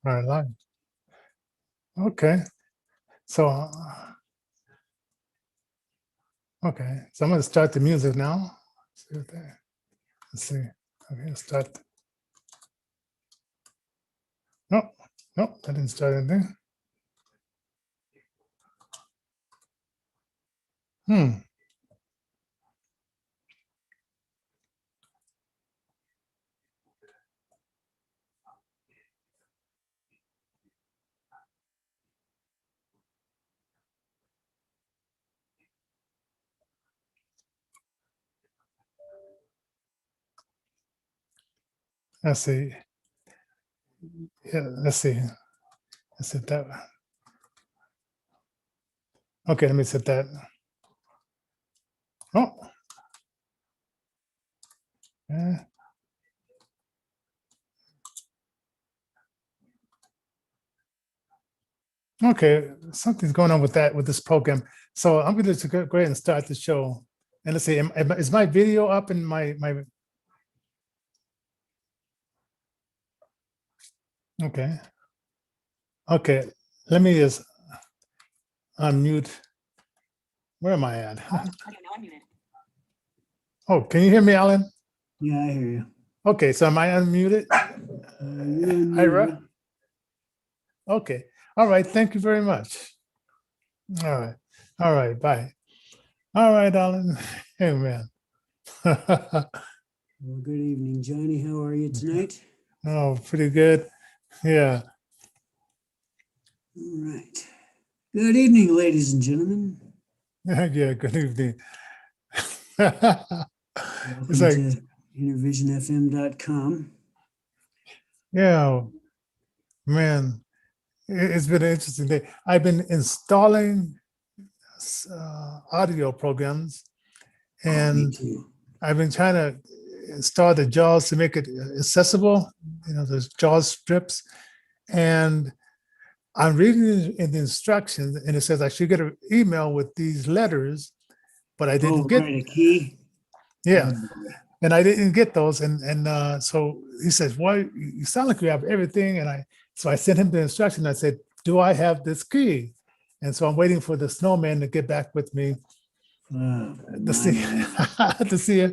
All right, live. Okay. So, okay. So I'm going to start the music now. See what that, let's see. Okay, let's start. Nope. Nope. I didn't start anything. Hmm. Let's see. Yeah, let's see. Let's set that. Okay, let me set that. Oh. Yeah. Okay, something's going on with that with this program. So I'm going to go ahead and start the show. And let's see, is my video up in my? Okay. Okay. Let me just unmute. Where am I at? Oh, can you hear me, Alan? Yeah, I hear you. Okay, so am I unmuted? Ira? Okay. All right. Thank you very much. All right. All right. Bye. All right, Alan. Amen. Well, good evening, Johnny. How are you tonight? Oh, pretty good. Yeah. All right. Good evening, ladies and gentlemen. Yeah. Good evening. Welcome It's like, to InnervisionFM.com. yeah, man, it's been an interesting day. I've been installing audio programs, Me and too. I've been trying to install the JAWS to make it accessible, those JAWS strips. And I'm reading in the instructions, and it says I should get an email with these letters, but I didn't get. Right, a key. Yeah, Oh, boy. and I didn't get those. And so he says, "Well, you sound like you have everything." And so I sent him the instruction. I said, "Do I have this key?" And so I'm waiting for the snowman to get back with me to see to see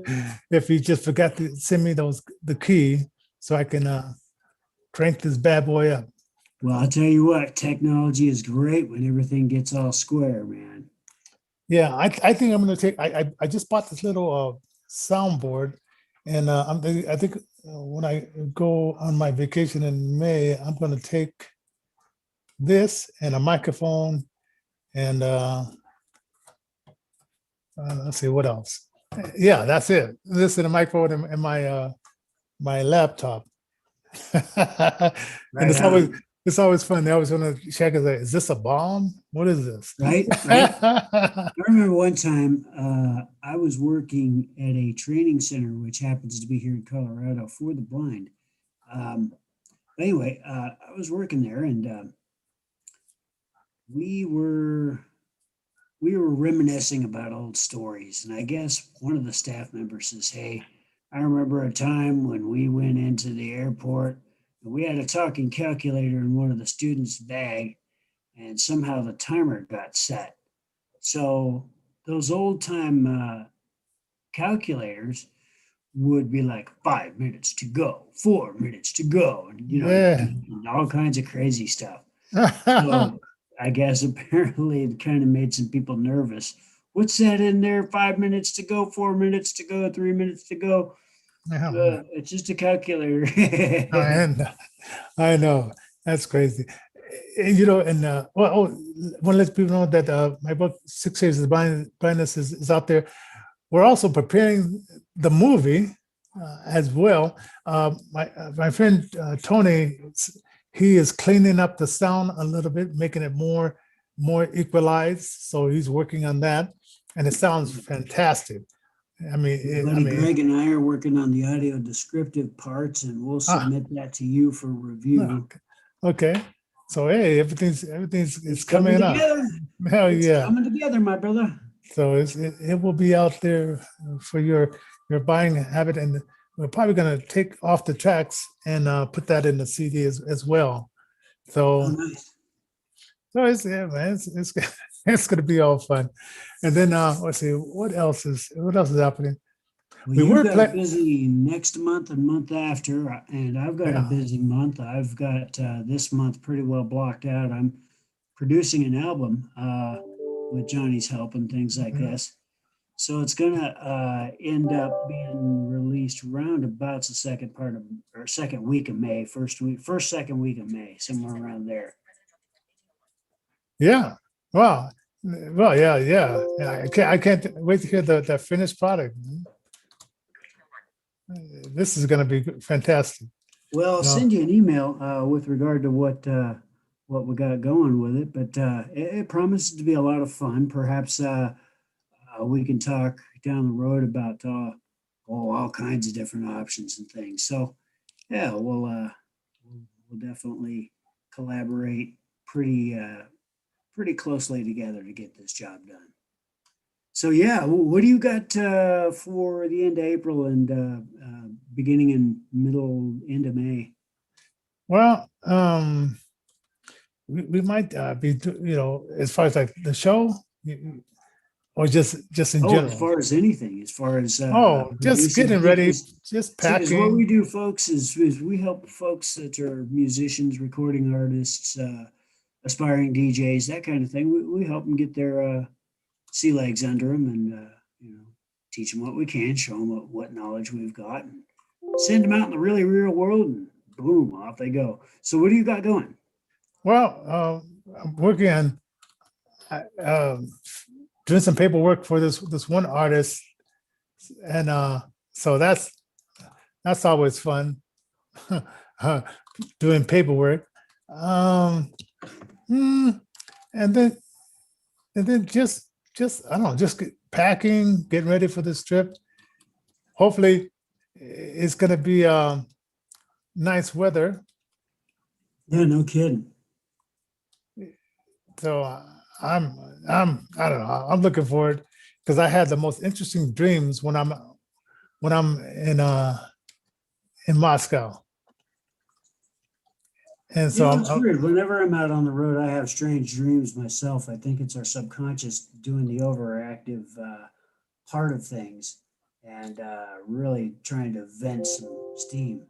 if he just forgot to send me the key so I can crank this bad boy up. Well, I'll tell you what, technology is great when everything gets all square, man. Yeah, I think I'm gonna take. I just bought this little soundboard, and I think when I go on my vacation in May, I'm gonna take this and a microphone, and let's see what else. Yeah, that's it. This and a microphone and my laptop. And it's always fun. They always want to check. Is this a bomb? What is this? Right. I remember one time I was working at a training center, which happens to be here in Colorado for the blind. Anyway, I was working there, and we were reminiscing about old stories. And I guess one of the staff members says, "Hey, I remember a time when we went into the airport and we had a talking calculator in one of the students' bag, and somehow the timer got set. So those old time calculators would be like 5 minutes to go, 4 minutes to go, and Yeah. all kinds of crazy stuff. So I guess apparently it kind of made some people nervous. What's that in there? 5 minutes to go, 4 minutes to go, 3 minutes to go. It's just a calculator. And I know that's crazy. And want to let people know that my book 6 Years of Blindness is out there. We're also preparing the movie as well. My friend Tony, he is cleaning up the sound a little bit, making it more equalized. So he's working on that, and it sounds fantastic. I mean, Greg and I are working on the audio descriptive parts, and we'll submit that to you for review. Okay. So hey, everything's It's coming up. together. Hell It's yeah. coming together, my brother. So it will be out there for your buying habit, and we're probably going to take off the tracks and put that in the CD as well. Oh, So, nice. so it's yeah, man, it's it's gonna be all fun. And then let's see what else is happening. Well, We you've were got a playing. busy next month and month after, and I've got a Yeah. busy month. I've got this month pretty well blocked out. I'm producing an album with Johnny's help and things like Mhm. this. So it's gonna end up being released round about the second part of or second week of May, second week of May, somewhere around there. Yeah. Wow. Well, yeah, yeah. Yeah, I can't wait to hear the finished product. This is going to be fantastic. Well, I'll You know, send you an email with regard to what we got going with it, but it promises to be a lot of fun. Perhaps we can talk down the road about all kinds of different options and things. So yeah, we'll definitely collaborate pretty closely together to get this job done. So yeah, what do you got for the end of April and beginning and middle end of May? well, we might as far as like the show, or just in Oh, as general. far as anything, as far as Oh, just producing, getting ready, just see, because what we packing. do, folks, is we help folks that are musicians, recording artists, aspiring DJs, that kind of thing. We help them get their sea legs under them and teach them what we can, show them what knowledge we've got, and send them out in the really real world, and boom, off they go. So, what do you got going? Well, I'm working on doing some paperwork for this one artist, and so that's always fun. uh, Doing paperwork. Um, mm, and then just I don't know, just packing, getting ready for this trip. Hopefully, it's gonna be nice weather. Yeah, no kidding. So I'm I don't know. I'm looking forward because I had the most interesting dreams when I'm in Moscow, and You so know, it's weird. Whenever I'm out on the road, I have strange dreams myself. I think it's our subconscious doing the overactive part of things and really trying to vent some steam.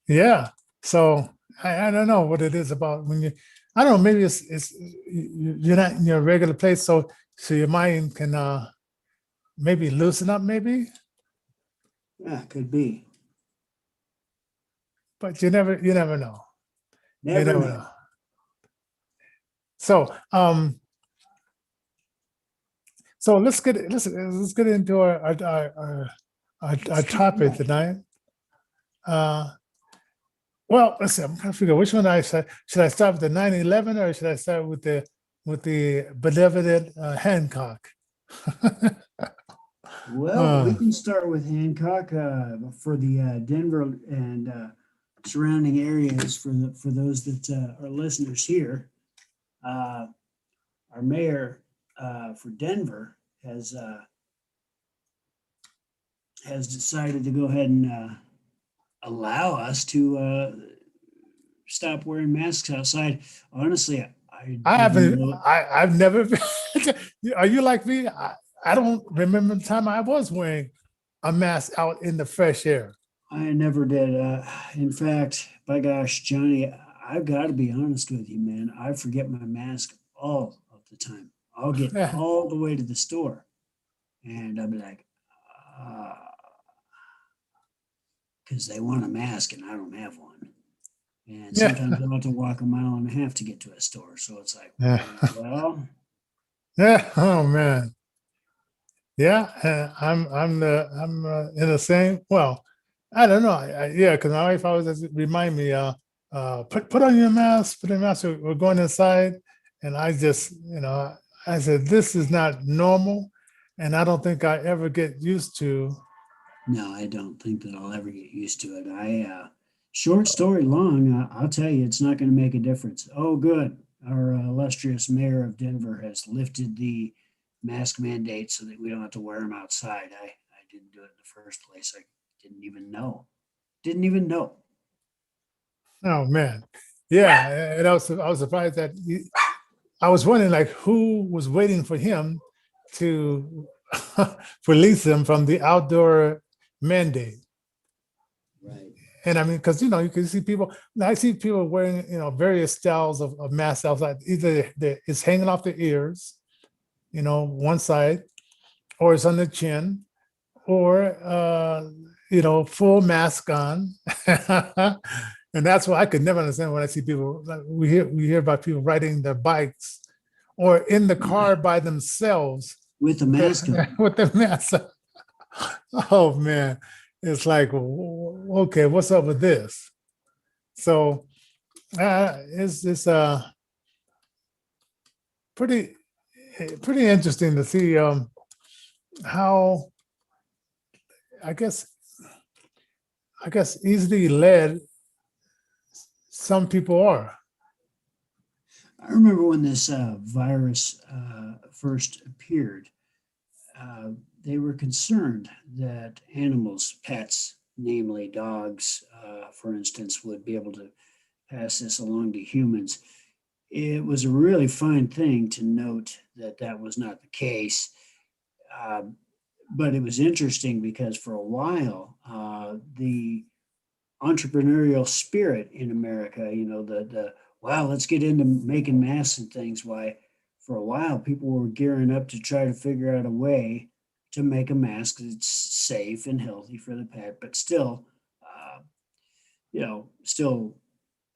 yeah. So I don't know what it is about when you. I don't know. Maybe it's you're not in your regular place, so your mind can maybe loosen up, maybe, Yeah, could be. but you never know. You Never never know. know. So let's get into our topic Yeah. tonight. Uh, well, let's see. I'm trying to figure out which one I should. Should I start with the 9/11 or should I start with the benevolent Hancock? Well, we uh, can start with Hancock for the Denver and surrounding areas for those that are listeners here. Uh, our mayor for Denver has decided to go ahead and allow us to stop wearing masks outside. Honestly, I I didn't haven't. know. I've never. Been, are you like me? I don't remember the time I was wearing a mask out in the fresh air. I never did. In fact, by gosh, Johnny, I've got to be honest with you, man. I forget my mask all of the time. I'll get all the way to the store and I'll be like, because they want a mask and I don't have one. And sometimes Yeah. I'll have to walk a mile and a half to get to a store. So it's like, Yeah. well, Yeah. Oh man. Yeah. I'm in the same. Well, I don't know. Yeah, because my wife always has to remind me, put on your mask, put on your mask. We're going inside, and I just, I said this is not normal, and I don't think I ever get used to. no, I don't think that I'll ever get used to it. Short story long, I'll tell you, it's not going to make a difference. Oh, good. Our illustrious mayor of Denver has lifted the mask mandate so that we don't have to wear them outside. I didn't do it in the first place. I didn't even know. Didn't even know. Oh man, yeah. And I was surprised that I was wondering like who was waiting for him to release him from the outdoor mandate. Right. And I mean, because you can see people. I see people wearing various styles of masks outside. Either it's hanging off their ears, one side, or it's on the chin, or full mask on. And that's what I could never understand when I see people. Like, we hear about people riding their bikes or in the car by themselves With a mask on. with the mask. Oh man, it's like okay, what's up with this? So it's pretty pretty interesting to see how I guess easily led some people are. I remember when this virus first appeared, they were concerned that animals, pets, namely dogs, for instance, would be able to pass this along to humans. It was a really fine thing to note that that was not the case. Um, but it was interesting because for a while, the entrepreneurial spirit in America, the wow, let's get into making masks and things. Why, for a while, people were gearing up to try to figure out a way to make a mask that's safe and healthy for the pet, but still, uh, still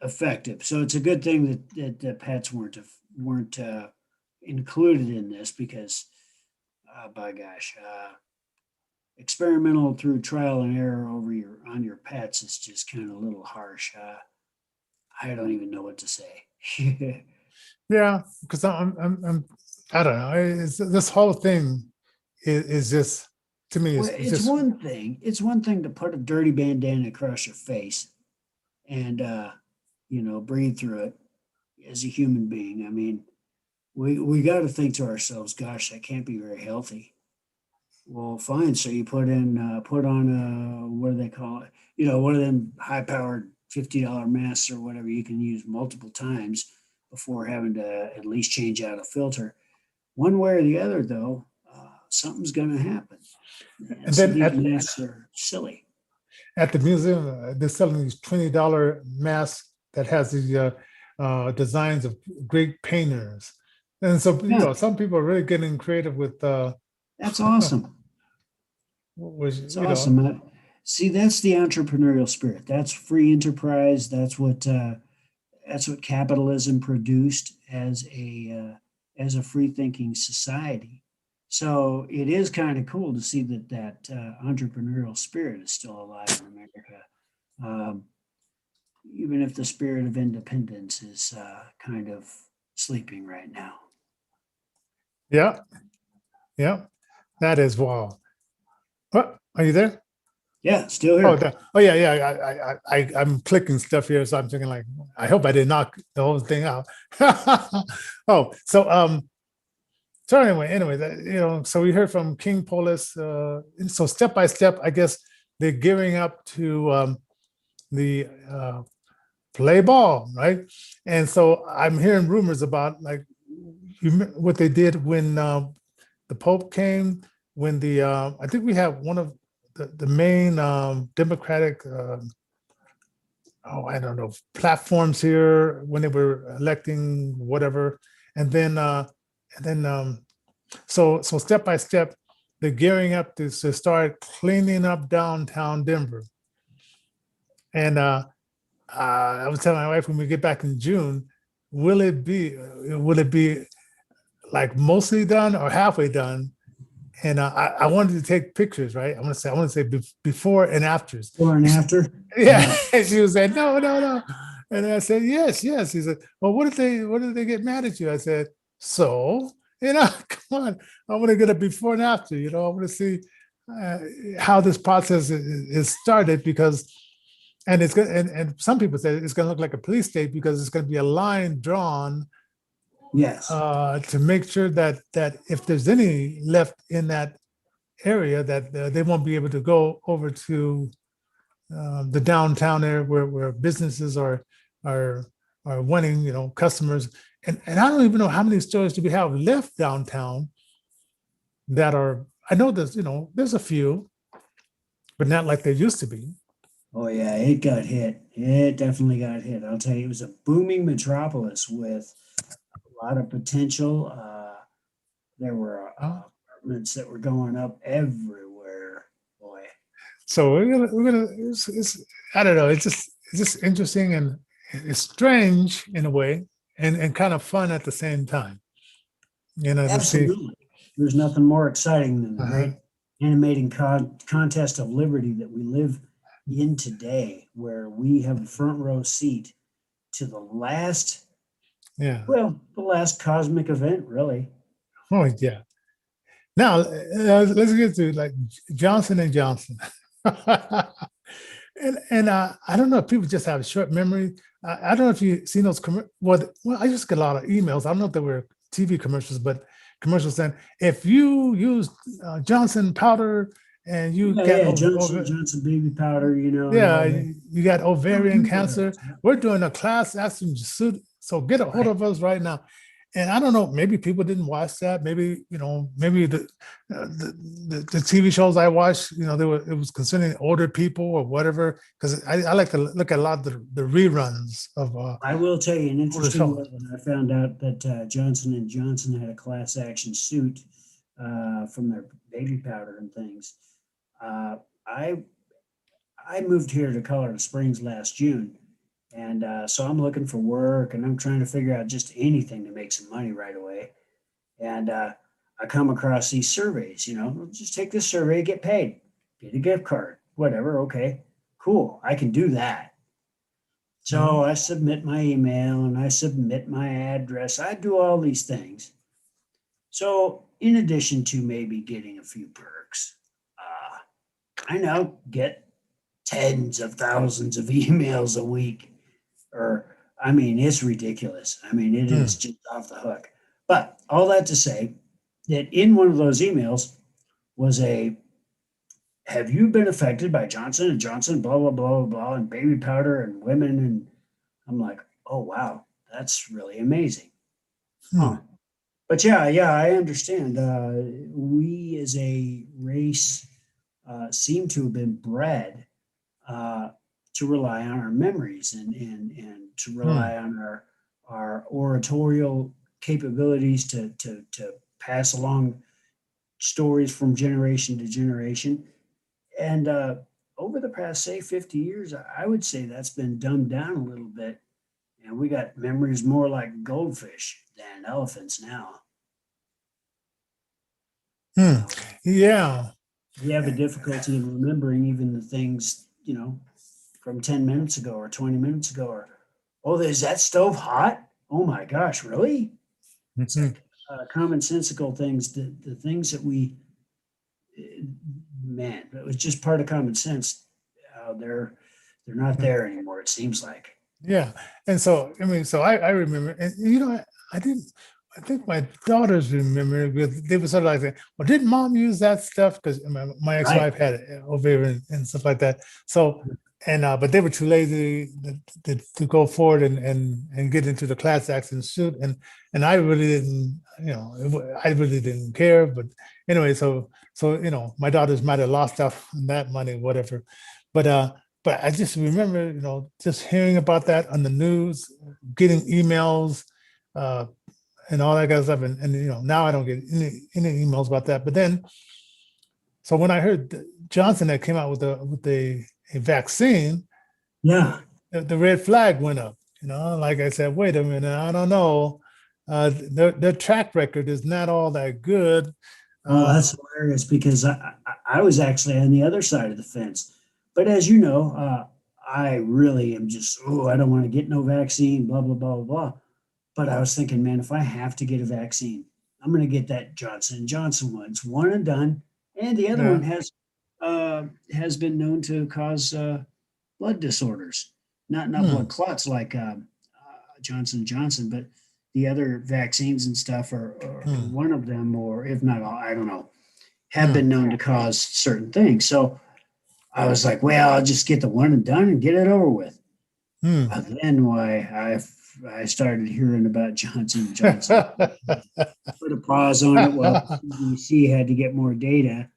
effective. So it's a good thing that the pets weren't included in this because, by gosh, experimental through trial and error over your on your pets is just kind of a little harsh. I don't even know what to say. Yeah, because I don't know. This whole thing is just to me Well, is it's just one thing. It's one thing to put a dirty bandana across your face and breathe through it as a human being. I mean, we got to think to ourselves, gosh, that can't be very healthy. Well, fine. So you put on what do they call it? One of them high powered $50 masks or whatever you can use multiple times before having to at least change out a filter. One way or the other, though, something's going to happen. And and so then these masks are silly. at the museum they're selling these $20 masks that has these designs of great painters. And so Yeah, some people are really getting creative with that's awesome. which It's awesome. See, that's the entrepreneurial spirit. That's free enterprise. That's what capitalism produced as a free thinking society. So it is kind of cool to see that entrepreneurial spirit is still alive in America, um, even if the spirit of independence is kind of sleeping right now. yeah, yeah, that is wow. What are you there? Yeah, still Oh, here. yeah, yeah. I'm clicking stuff here, so I'm thinking like, I hope I did knock the whole thing out. Oh, so anyway, so we heard from King Polis. And so step by step, I guess they're gearing up to the play ball, right? And so I'm hearing rumors about like what they did when the Pope came, when I think we have one of the main Democratic I don't know platforms here when they were electing whatever, and then so step by step they're gearing up to start cleaning up downtown Denver. And I was telling my wife when we get back in June, will it be like mostly done or halfway done? And I wanted to take pictures, right? I want to say before and afters. Before and after. Yeah, Yeah. and she was saying no, no, no, and I said yes, yes. He said, well, what did they get mad at you? I said, so come on, I want to get a before and after. I want to see uh, how this process is started because, and it's good. And some people say it's going to look like a police state because it's going to be a line drawn Yes. to make sure that if there's any left in that area, that they won't be able to go over to the downtown area where businesses are are winning, customers. And I don't even know how many stores do we have left downtown that are. I know there's a few, but not like there used to be. Oh yeah, it got hit. It definitely got hit. I'll tell you, it was a booming metropolis with a lot of potential. There were Huh? apartments that were going up everywhere. Boy, So we're gonna it's I don't know. It's just interesting and it's strange in a way, and kind of fun at the same time. To see. absolutely. There's nothing more exciting than the Uh-huh. great animating contest of liberty that we live in today, where we have a front row seat to the last, Yeah. well, the last cosmic event, really. Oh yeah. Now let's get to like Johnson and Johnson. And I don't know if people just have a short memory. I don't know if you've seen those. Well, I just get a lot of emails. I don't know if they were TV commercials, but commercials saying if you use Johnson powder and you Yeah, get yeah, Johnson Johnson baby powder, and yeah, all that. you got Still ovarian do those. cancer. We're doing a class action suit, so get a hold Right. of us right now. And I don't know, maybe people didn't watch that. Maybe maybe the TV shows I watched, it was concerning older people or whatever. Because I like to look at a lot of the reruns of I will tell you an older interesting shows. one when I found out that Johnson and Johnson had a class action suit from their baby powder and things. Uh, I I moved here to Colorado Springs last June, and so I'm looking for work, and I'm trying to figure out just anything to make some money right away. And I come across these surveys. Just take this survey, get paid, get a gift card, whatever. Okay, cool, I can do that. Mhm. So I submit my email and I submit my address. I do all these things. So, in addition to maybe getting a few perks, uh, I now get tens of thousands of emails a week. Or, I mean, it's ridiculous. I mean, it is Hmm. just off the hook. But all that to say that in one of those emails was a, have you been affected by Johnson and Johnson, blah, blah, blah, blah, blah, and baby powder and women? And I'm like, oh, wow, that's really amazing. Hmm. Huh. But yeah, I understand. We as a race seem to have been bred uh, to rely on our memories and to Hmm. rely on our oratorial capabilities to pass along stories from generation to generation. And over the past, say, 50 years, I would say that's been dumbed down a little bit. And we got memories more like goldfish than elephants now. Hmm. Uh, Yeah. we have a difficulty in remembering even the things, from 10 minutes ago or 20 minutes ago, or, oh, is that stove hot? Oh my gosh, really? It's Mhm. like commonsensical things, the things that eh, man, it was just part of common sense. They're not Mhm. there anymore, it seems like. Yeah. And so, I mean, so I remember, and I didn't, I think my daughters remember because they were sort of like, saying, well, didn't mom use that stuff? Because my Right. ex-wife had it over here and stuff like that. So, but they were too lazy to go forward and get into the class action suit. And I really didn't, I really didn't care. But anyway, so, my daughters might have lost out on that money, whatever. But, but I just remember, just hearing about that on the news, getting emails, uh, and all that kind of stuff. And now I don't get any emails about that. But then, so when I heard Johnson that came out with a vaccine, Yeah. the red flag went up. Like I said, wait a minute, I don't know. Their track record is not all that good. Oh, Uh, that's hilarious because I was actually on the other side of the fence. But as you know, I really am just, oh, I don't want to get no vaccine, blah, blah, blah, blah, blah. But I was thinking, man, if I have to get a vaccine, I'm going to get that Johnson and Johnson one. It's one and done, and the other one yeah. has been known to cause blood disorders, not blood Hmm. clots like Johnson and Johnson, but the other vaccines and stuff are Hmm. one of them, or if not all, I don't know, have Hmm. been known to cause certain things. So I was like, well, I'll just get the one and done and get it over with. Hmm. Then why I started hearing about Johnson and Johnson. Put a pause on it while the CDC had to get more data,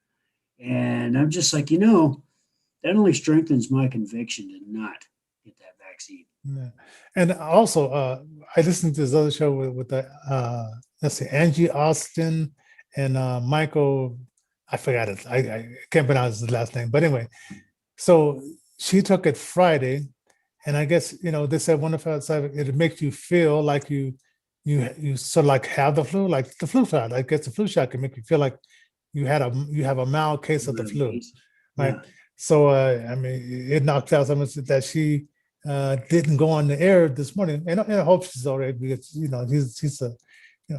and I'm just like, that only strengthens my conviction to not get that vaccine. Yeah. And also, I listened to this other show with the let's see, Angie Austin and Michael. I forgot it. I can't pronounce his last name, but anyway, so she took it Friday, and I guess they said one of the side it makes you feel like you sort of like have the flu, like the flu shot. I guess the flu shot can make you feel like you have a mild case of the flu, right? Yeah, So I mean, it knocked out some of that she didn't go on the air this morning, and I hope she's all right because he's a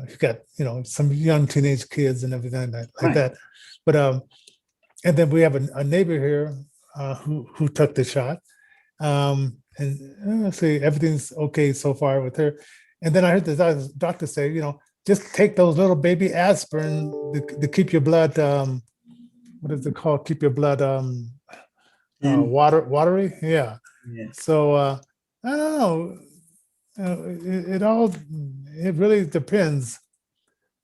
he's got some young teenage kids and everything like right. that. But and then we have a neighbor here who took the shot, and let's see, everything's okay so far with her. And then I heard the doctor say, just take those little baby aspirin to keep your blood. What is it called? Keep your blood And watery. Yeah. yeah, So I don't know. It really depends.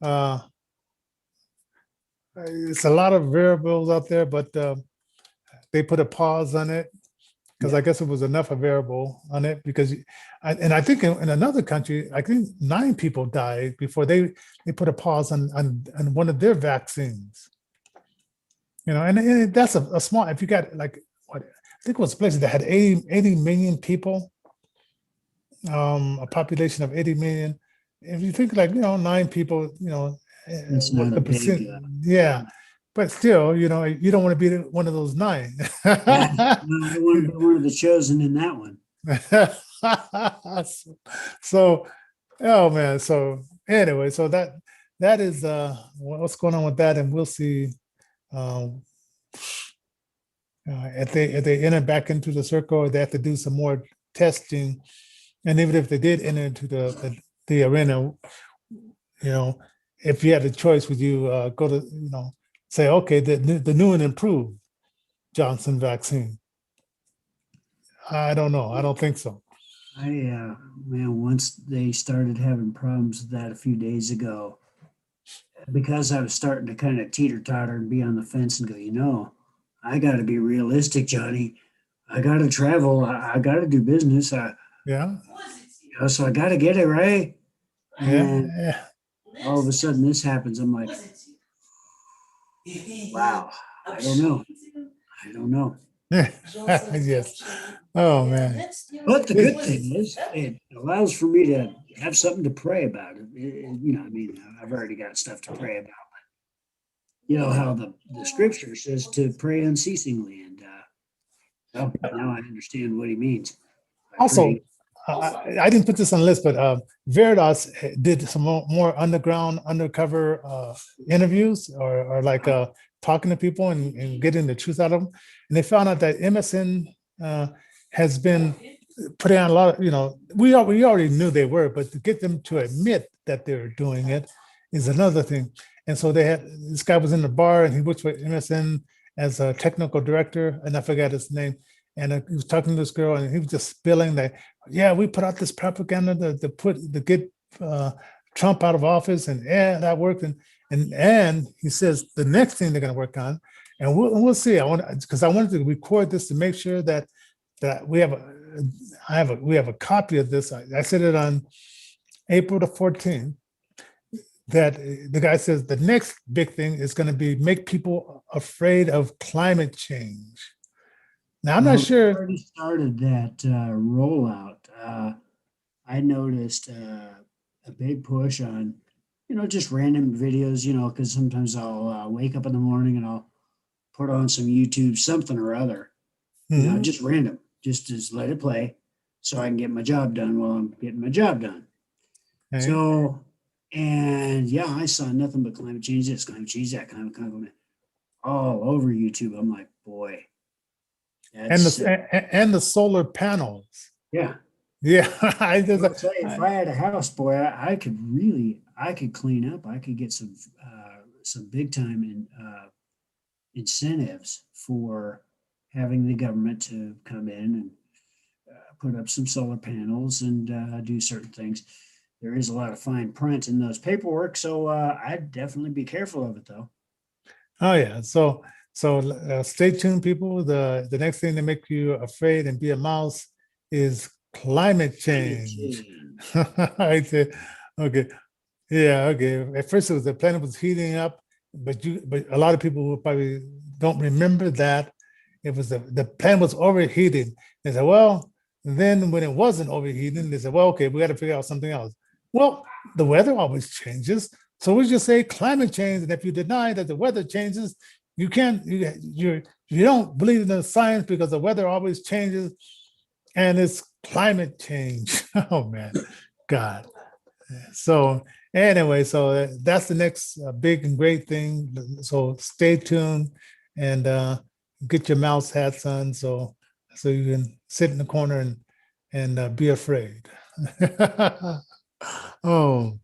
Uh, it's a lot of variables out there, but they put a pause on it because yeah. I guess it was enough a variable on it because, and I think in another country, I think 9 people died before they put a pause on one of their vaccines. And that's a small. If you got like what I think it was places that had 80 million people, a population of 80 million. If you think like 9 people, It's not what a the big. percent? Yeah, but still, you don't want to be one of those nine. Yeah, no, I don't want to be one of the chosen in that one. So, oh man. So anyway, so that is what's going on with that, and we'll see um, if they enter back into the circle, they have to do some more testing, and even if they did enter into the arena, you know, if you had a choice, would you go to say okay, the new and improved Johnson vaccine? I don't know. I don't think so. Man, once they started having problems with that a few days ago, because I was starting to kind of teeter totter and be on the fence and go, I got to be realistic, Johnny. I got to travel. I got to do business. Yeah, So I got to get it right. yeah, And yeah. all of a sudden this happens. I'm like, wow, I don't know. I don't know. Yes. Oh man. But the good It- thing is, it allows for me to have something to pray about. I mean, I've already got stuff to pray about. You know how the scripture says to pray unceasingly, and well, now I understand what he means by Also, praying. I didn't put this on the list, but Veritas did some more undercover interviews or like talking to people and getting the truth out of them. And they found out that MSN has been putting on a lot of, we already knew they were, but to get them to admit that they're doing it is another thing. And so this guy was in the bar and he works for MSN as a technical director, and I forgot his name. And he was talking to this girl, and he was just spilling that, yeah, we put out this propaganda to get Trump out of office, and yeah, that worked. And he says the next thing they're going to work on, and we'll see. I wanted to record this to make sure that we have a copy of this. I said it on April the 14th. That the guy says the next big thing is going to be make people afraid of climate change. Now I'm not Well, we sure. already started that rollout. I noticed a big push on, just random videos, because sometimes I'll wake up in the morning and I'll put on some YouTube, something or other, Mhm. just random, just let it play so I can get my job done while I'm getting my job done. Okay. So, and yeah, I saw nothing but climate change this, climate change that, climate all over YouTube. I'm like, boy, and that's, the solar panels. yeah. Yeah, I just Well, I'll tell you, if I, I had a house, boy, I could clean up. I could get some big time incentives for having the government to come in and put up some solar panels and do certain things. There is a lot of fine print in those paperwork, so I'd definitely be careful of it, though. Oh yeah. So stay tuned, people. The next thing to make you afraid and be a mouse is climate Climate change. change. I said, okay, yeah, okay. At first, it was the planet was heating up, but a lot of people will probably don't remember that it was the planet was overheating. They said, well, then when it wasn't overheating, they said, well, okay, we got to figure out something else. Well, the weather always changes, so we just say climate change. And if you deny that the weather changes, you can't you don't believe in the science because the weather always changes, and it's climate change. Oh man, God. So anyway, so that's the next big and great thing. So stay tuned and get your mouse hats on so you can sit in the corner and be afraid. Oh,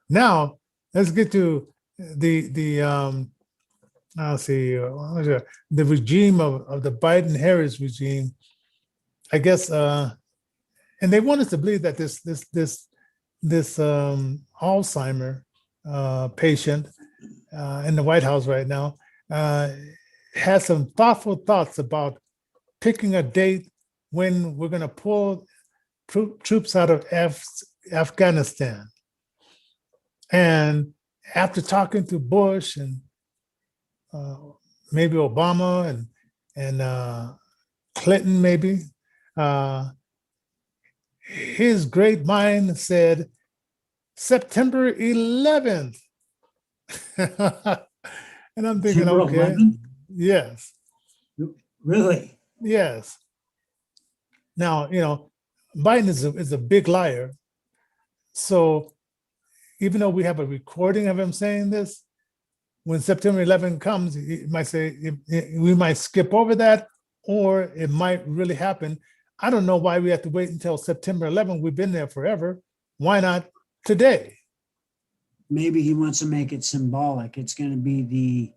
now let's get to the I'll see what was it? The regime of the Biden Harris regime. I guess and they want us to believe that this Alzheimer patient in the White House right now uh, has some thoughtful thoughts about picking a date when we're going to pull troops out of Afghanistan. And after talking to Bush and uh, maybe Obama and Clinton, maybe his great mind said September 11th. And I'm thinking, September okay, 11th? yes, Really? yes. Now, Biden is a big liar. So even though we have a recording of him saying this, when September 11th comes, he might say we might skip over that, or it might really happen. I don't know why we have to wait until September 11th. We've been there forever. Why not today? Maybe he wants to make it symbolic. It's going to be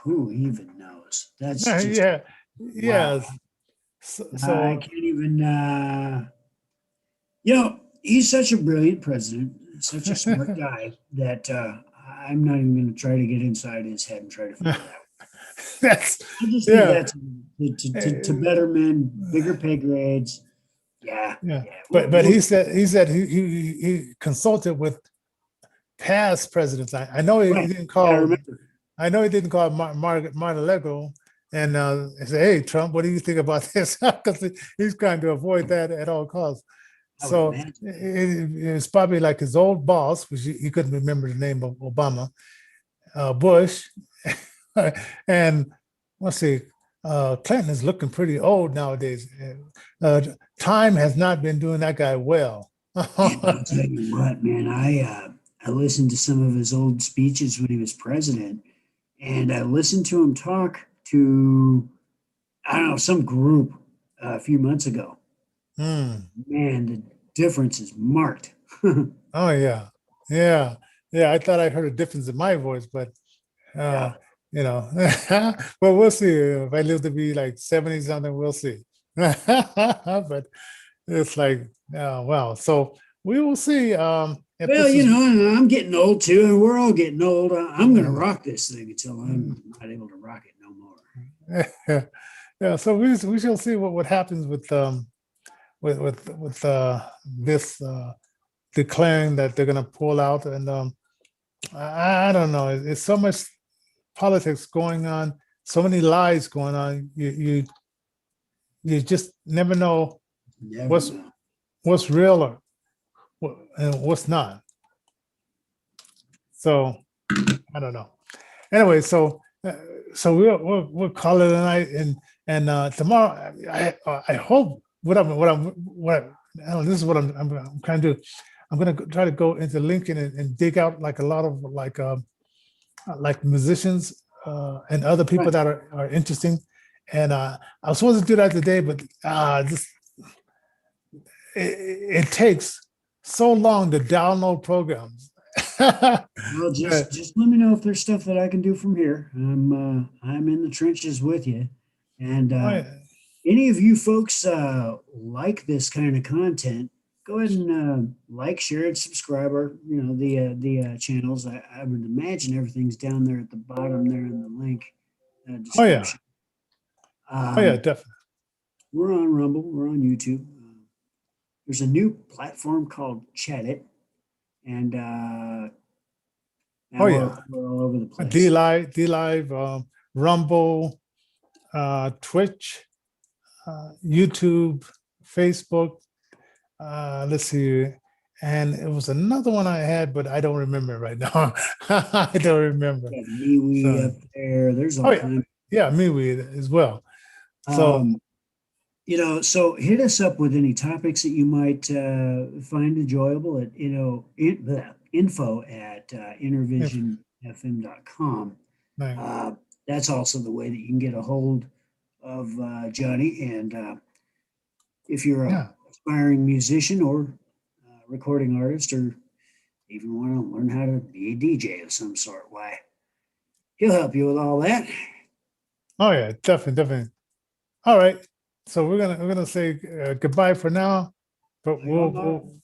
who even knows? That's just, Yeah, wow. yes. So, I so can't even, he's such a brilliant president, such a smart guy that I'm not even going to try to get inside his head and try to figure it out. that's I just leave yeah, that to better men, bigger pay grades. Yeah, yeah. yeah. But he said he consulted with past presidents. I know he Right. didn't Yeah, I call. remember. I know he didn't call Mar-a-Lago and say, "Hey, Trump, what do you think about this?" Because he's trying to avoid that at all costs. I would So imagine. it's probably like his old boss, which he couldn't remember the name of Obama, Bush, and let's see, Clinton is looking pretty old nowadays. Time has not been doing that guy well. And I'll tell you what, man, I listened to some of his old speeches when he was president, and I listened to him talk to I don't know some group a few months ago. Hmm. Man, the difference is marked. Oh yeah, yeah, yeah. I thought I heard a difference in my voice, but uh, Yeah. you know, well, we'll see. If I live to be like 70 something, we'll see. But it's like, well, so we will see if Well, this is. and I'm getting old too, and we're all getting old. I'm going to Mm, rock this thing until I'm not able to rock it no more. yeah, so we shall see what happens with this declaring that they're going to pull out, and I don't know. It's so much politics going on, so many lies going on. You just never know Never what's know. what's real or and what's not. So I don't know. Anyway, so we'll call it a night, and tomorrow I hope I don't know, this is what I'm trying to do. I'm gonna try to go into LinkedIn and dig out like a lot of like musicians and other people Right. that are interesting. And I was supposed to do that today, but just it takes so long to download programs. Well, Uh, just let me know if there's stuff that I can do from here. I'm in the trenches with you, and oh, yeah. any of you folks like this kind of content, go ahead and like, share, and subscribe our, the channels. I would imagine everything's down there at the bottom there in the link Oh yeah. description. Oh yeah, definitely. We're on Rumble. We're on YouTube. There's a new platform called Chat It, and now Oh yeah. we're all over the D place. Live, Rumble, Twitch, YouTube, Facebook. Let's see. And it was another one I had, but I don't remember right now. I don't remember. Got MeWe So, up there. There's oh all yeah, kinds. yeah, me with as well. So, Um, so hit us up with any topics that you might find enjoyable at info at if, innervisionfm.com. like, That's also the way that you can get a hold of Johnny. And if you're a yeah, aspiring musician or recording artist, or even want to learn how to be a DJ of some sort, why, he'll help you with all that. oh yeah, definitely, definitely. All right. So we're gonna say goodbye for now, but Like, oh, no. God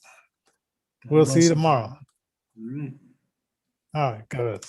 we'll see you bless tomorrow. everyone. All right. All right, good.